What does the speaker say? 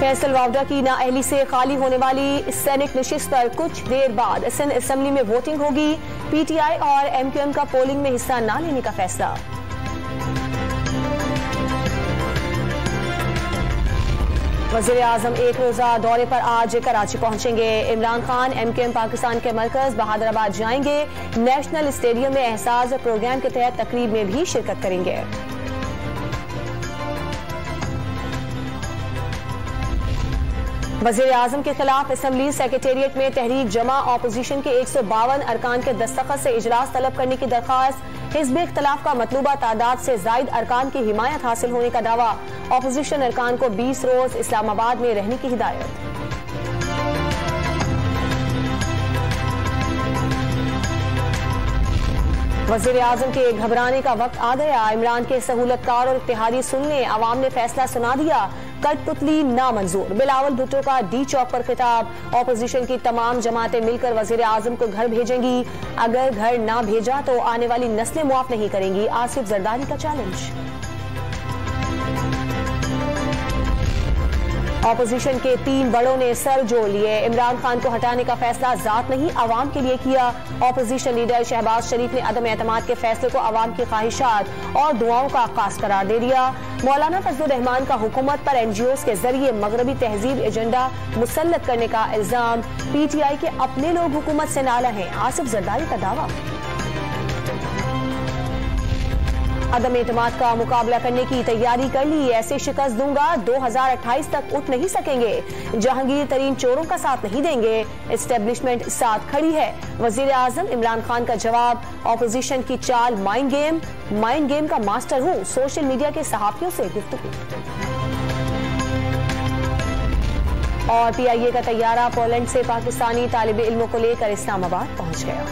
फैसल वावडा की नाअहली से खाली होने वाली सेनेट नशिस्त पर कुछ देर बाद सिंध असेंबली में वोटिंग होगी। पीटीआई और एमक्यूएम का पोलिंग में हिस्सा न लेने का फैसला। वज़ीर आज़म एक रोजा दौरे पर आज कराची पहुंचेंगे। इमरान खान एमक्यूएम पाकिस्तान के मरकज बहादुराबाद जाएंगे। नेशनल स्टेडियम में एहसास प्रोग्राम के तहत तकरीब में भी शिरकत करेंगे। वज़ीर आज़म के खिलाफ असेंबली सेक्रेटेरिएट में तहरीक जमा ऑपोजिशन के 152 अरकान के दस्तखत से इजलास तलब करने की दरख्वास्त। हिज़्ब इख्तिलाफ का मतलूबा तादाद से जायद अरकान की हिमायत हासिल होने का दावा। ऑपोजिशन अरकान को 20 रोज इस्लामाबाद में रहने की हिदायत। वज़ीर आज़म के घबराने का वक्त आ गया। इमरान के सहूलतकार और इत्तेहादी सुन लें, अवाम ने फैसला सुना दिया। कठपुतली नामंजूर। बिलावल भुट्टो का डी चौक पर खिताब। ऑपोजिशन की तमाम जमातें मिलकर वज़ीर आज़म को घर भेजेंगी। अगर घर ना भेजा तो आने वाली नस्लें मुआफ नहीं करेंगी। आसिफ जरदारी का चैलेंज। ऑपोजिशन के 3 बड़ों ने सर जोड़ लिए। इमरान खान को हटाने का फैसला जात नहीं अवाम के लिए किया। ऑपोजिशन लीडर शहबाज शरीफ ने अदम एतमाद के फैसले को अवाम की ख्वाहिशात और दुआओं का आगाज करार दे दिया। मौलाना फजलुर रहमान का हुकूमत पर एनजीओज के जरिए मगरबी तहजीब एजेंडा मुसल्लत करने का इल्जाम। पीटीआई के अपने लोग हुकूमत से नाला हैं। आसिफ जरदारी का दावा। अदम एतमाद का मुकाबला करने की तैयारी कर ली। ऐसे शिकस्त दूंगा 2028 तक उठ नहीं सकेंगे। जहांगीर तरीन चोरों का साथ नहीं देंगे। एस्टेब्लिशमेंट साथ खड़ी है। वजीर आजम इमरान खान का जवाब। ऑपोजिशन की चाल माइंड गेम का मास्टर हूं। सोशल मीडिया के सहाफियों से गुफ्तगू। और पीआईए का तैयारा पोलैंड से पाकिस्तानी तालिब इल्मों को लेकर इस्लामाबाद पहुंच गया।